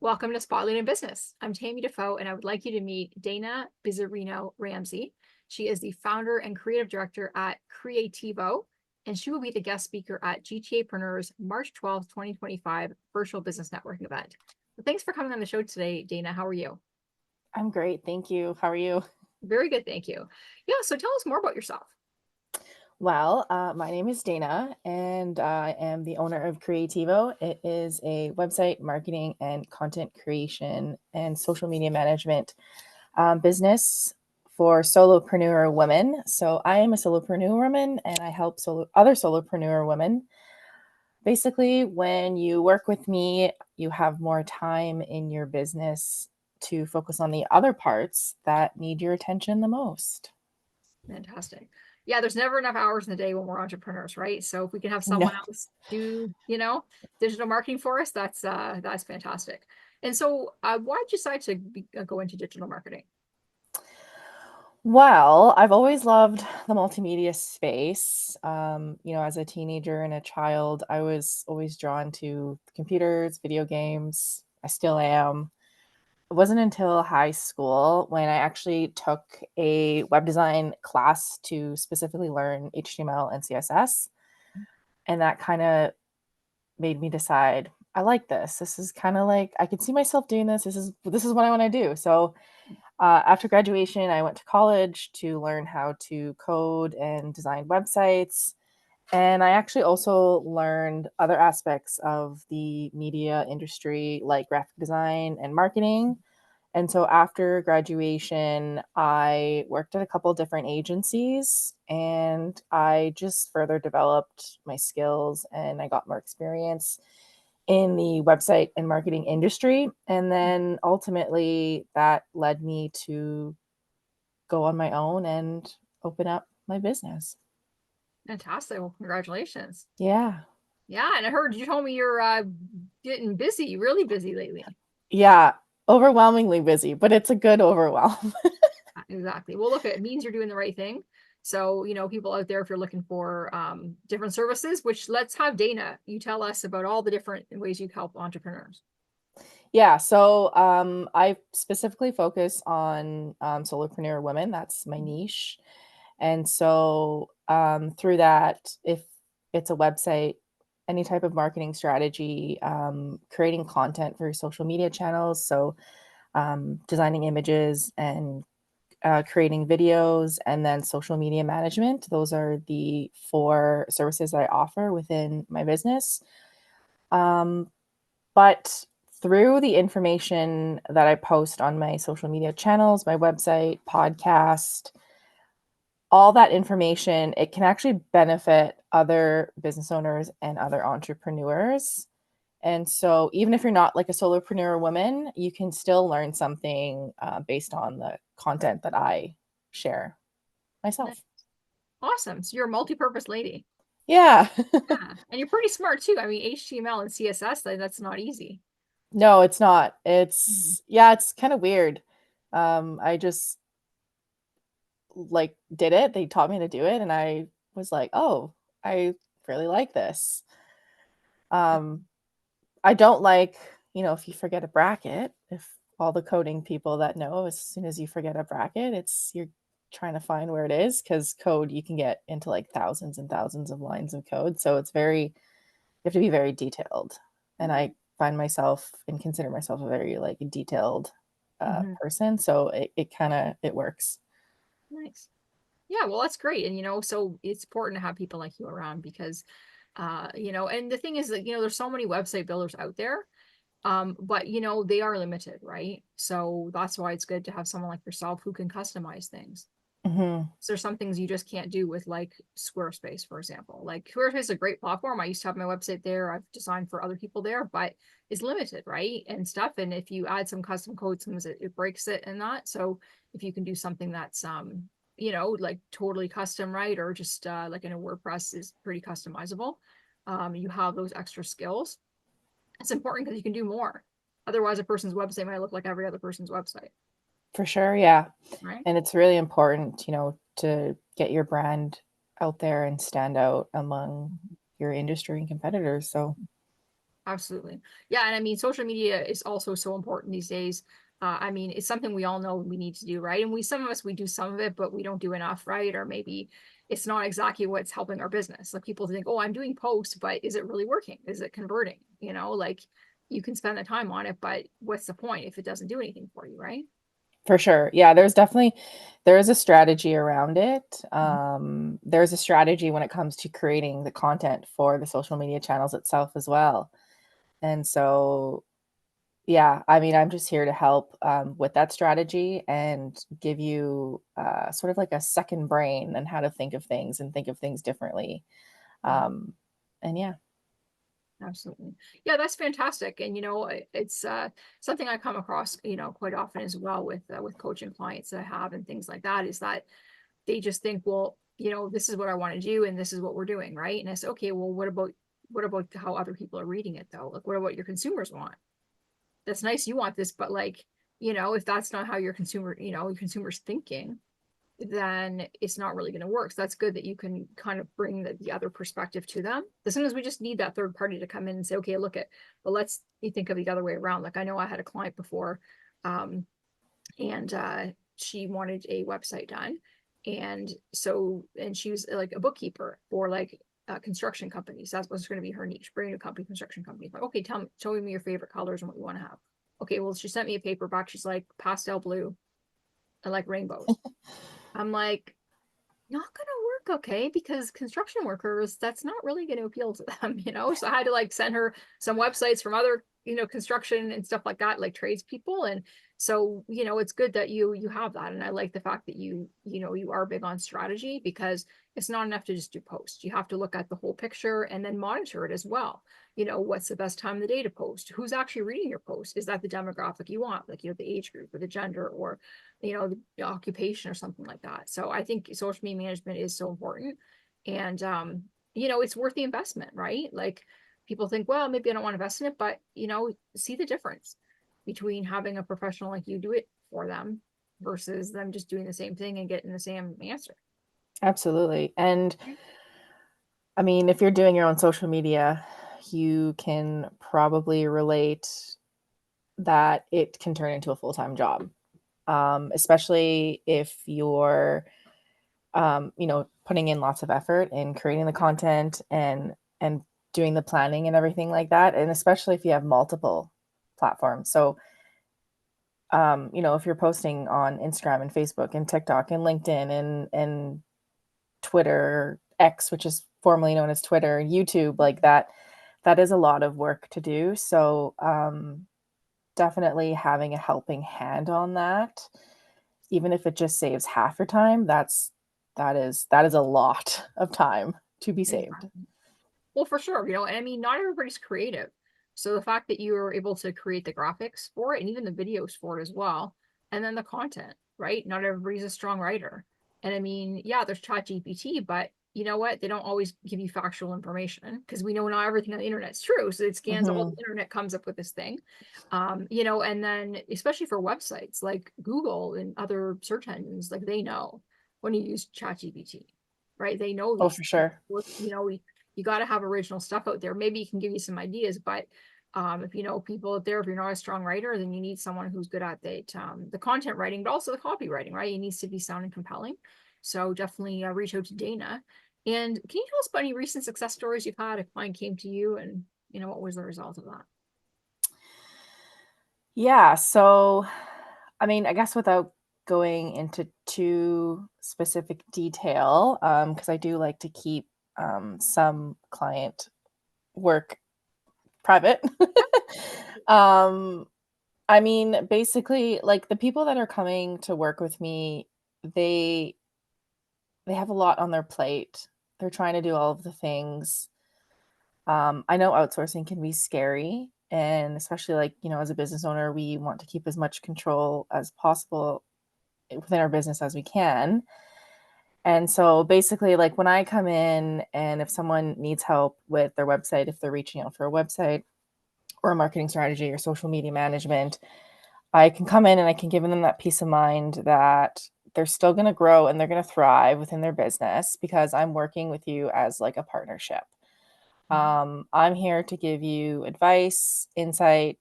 Welcome to Spotlight in Business. I'm Tammy Defoe, and I would like you to meet Dana Bizzarino-Ramsey. She is the founder and creative director at Creativo, and she will be the guest speaker at GTApreneurs March 12th, 2025 virtual business networking event. So thanks for coming on the show today, Dana. How are you? I'm great. Thank you. How are you? Very good, thank you. Yeah, so tell us more about yourself. Well, my name is Dana, and I am the owner of Creativo. It is a website marketing and content creation and social media management business for solopreneur women. So I am a solopreneur woman, and I help other solopreneur women. Basically, when you work with me, you have more time in your business to focus on the other parts that need your attention the most. Fantastic. Yeah, there's never enough hours in the day when we're entrepreneurs, right? So if we can have No. someone else do, digital marketing for us, that's fantastic. And so, why did you decide to go into digital marketing? Well, I've always loved the multimedia space. As a teenager and a child, I was always drawn to computers, video games. I still am. It wasn't until high school when I actually took a web design class to specifically learn HTML and CSS. And that kind of made me decide I like this. This is kind of like I could see myself doing this. This is what I want to do. So after graduation, I went to college to learn how to code and design websites. And I actually also learned other aspects of the media industry, like graphic design and marketing. And so after graduation, I worked at a couple different agencies and I just further developed my skills and I got more experience in the website and marketing industry. And then ultimately that led me to go on my own and open up my business. Fantastic. Well, congratulations. Yeah. Yeah, and I heard you told me you're getting busy, really busy lately. Yeah. Overwhelmingly busy, but it's a good overwhelm. Exactly. Well, look, it means you're doing the right thing. So, people out there, if you're looking for different services, which let's have Dana, you tell us about all the different ways you help entrepreneurs. Yeah. So I specifically focus on solopreneur women. That's my niche. And so through that, if it's a website, any type of marketing strategy, creating content for social media channels. So designing images and creating videos, and then social media management. Those are the four services that I offer within my business. Um, but through the information that I post on my social media channels, my website, podcast, all that information, it can actually benefit other business owners and other entrepreneurs. And so, even if you're not like a solopreneur woman, you can still learn something based on the content that I share myself. Awesome. So you're a multi-purpose lady. Yeah. Yeah. And you're pretty smart too. I mean, HTML and CSS, that's not easy. No, it's not. Mhm. Yeah, it's kind of weird. I just like did it. They taught me to do it, and I was like, oh, I really like this. Um, I don't like, if you forget a bracket, if all the coding people that know, as soon as you forget a bracket, you're trying to find where it is because code, you can get into like thousands and thousands of lines of code. So you have to be very detailed. And I find myself and consider myself a very like detailed Mhm. person. So it kind of, it works. Nice. Yeah, well, that's great. And, so it's important to have people like you around because, and the thing is that, there's so many website builders out there. But they are limited, right? So that's why it's good to have someone like yourself who can customize things. Hmm. So there's some things you just can't do with like Squarespace, for example. Like Squarespace is a great platform. I used to have my website there. I've designed for other people there, but it's limited, right? And stuff. And if you add some custom code, sometimes it breaks it and that. So if you can do something that's like totally custom, right? Or just like in a WordPress is pretty customizable. You have those extra skills. It's important because you can do more. Otherwise, a person's website might look like every other person's website, For sure. Yeah. right? And it's really important, to get your brand out there and stand out among your industry and competitors. So, Absolutely. Yeah. And I mean, social media is also so important these days. I mean, it's something we all know we need to do, right? And some of us, we do some of it, but we don't do enough, right? Or maybe it's not exactly what's helping our business. Like people think, oh, I'm doing posts, but is it really working? Is it converting? Like you can spend the time on it, but what's the point if it doesn't do anything for you, right? For sure. Yeah, there is a strategy around it. There's a strategy when it comes to creating the content for the social media channels itself as well. And so, yeah, I mean, I'm just here to help with that strategy and give you sort of like a second brain and how to think of things and think of things differently. Yeah. Um, and yeah. Absolutely. Yeah, that's fantastic. And it's something I come across, quite often as well with coaching clients that I have and things like that, is that they just think, well, this is what I want to do and this is what we're doing, right? And I say, okay, well, what about how other people are reading it though? Like what about your consumers want? That's nice you want this, but like, if that's not how your consumers thinking, then it's not really going to work. So that's good that you can kind of bring the other perspective to them. As soon as we just need that third party to come in and say, okay, look at, but let's think of the other way around. Like I know I had a client before, um, and she wanted a website done. And she was like a bookkeeper for like construction companies. That was going to be her niche, bringing a company, construction company. Like, okay, show me your favorite colors and what you want to have. Okay, well, she sent me a paperback. She's like pastel blue and like rainbows. I'm like, not gonna work, okay, because construction workers, that's not really going to appeal to them. So I had to like send her some websites from other construction and stuff like that, like tradespeople. And so it's good that you have that. And I like the fact that you are big on strategy, because it's not enough to just do posts. You have to look at the whole picture and then monitor it as well. What's the best time of the day to post? Who's actually reading your post? Is that the demographic you want, like the age group or the gender, or the occupation or something like that? So I think social media management is so important. And it's worth the investment, right? Like people think, well, maybe I don't want to invest in it, but see the difference between having a professional like you do it for them versus them just doing the same thing and getting the same answer. Absolutely. And I mean, if you're doing your own social media, you can probably relate that it can turn into a full-time job, especially if you're, putting in lots of effort in creating the content and doing the planning and everything like that, and especially if you have multiple platforms. So, if you're posting on Instagram and Facebook and TikTok and LinkedIn and Twitter, X, which is formerly known as Twitter, and YouTube, like that is a lot of work to do. So, definitely having a helping hand on that, even if it just saves half your time, that is a lot of time to be saved. Exactly. Well, for sure, and I mean, not everybody's creative. So the fact that you are able to create the graphics for it and even the videos for it as well, and then the content, right? Not everybody's a strong writer. And I mean, yeah, there's ChatGPT, but you know what? They don't always give you factual information, because we know not everything on the internet is true. So it scans all Mhm. the internet, comes up with this thing. And then especially for websites like Google and other search engines, like they know when you use ChatGPT, right? They know Oh, these for things. sure. You got to have original stuff out there. Maybe you can give you some ideas, but if people out there, if you're not a strong writer, then you need someone who's good at the content writing, but also the copywriting, right? It needs to be sound and compelling. So definitely reach out to Dana. And can you tell us about any recent success stories you've had? A client came to you, and what was the result of that? Yeah, so, I mean, I guess without going into too specific detail, because I do like to keep, some client work private. Um, I mean, basically, like, the people that are coming to work with me, they they have a lot on their plate. They're trying to do all of the things. I know outsourcing can be scary, and especially, like, as a business owner, we want to keep as much control as possible within our business as we can. And so basically, like, when I come in and if someone needs help with their website, if they're reaching out for a website or a marketing strategy or social media management, I can come in and I can give them that peace of mind that they're still going to grow and they're going to thrive within their business because I'm working with you as like a partnership. I'm here to give you advice, insight,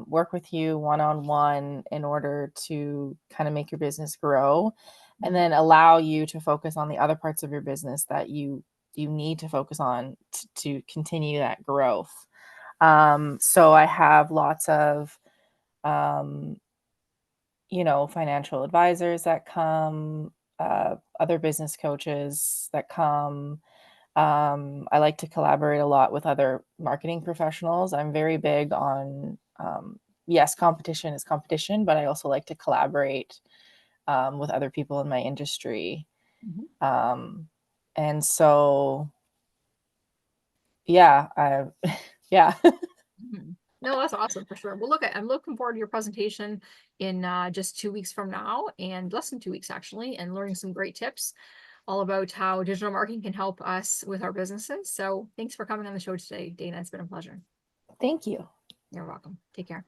work with you one-on-one in order to kind of make your business grow, and then allow you to focus on the other parts of your business that you need to focus on to continue that growth. So I have lots of financial advisors that come, other business coaches that come. I like to collaborate a lot with other marketing professionals. I'm very big on, yes, competition is competition, but I also like to collaborate with other people in my industry. And so, yeah, yeah. No, that's awesome for sure. Well, look, I'm looking forward to your presentation in just 2 weeks from now, and less than 2 weeks actually, and learning some great tips all about how digital marketing can help us with our businesses. So thanks for coming on the show today, Dana. It's been a pleasure. Thank you. You're welcome. Take care.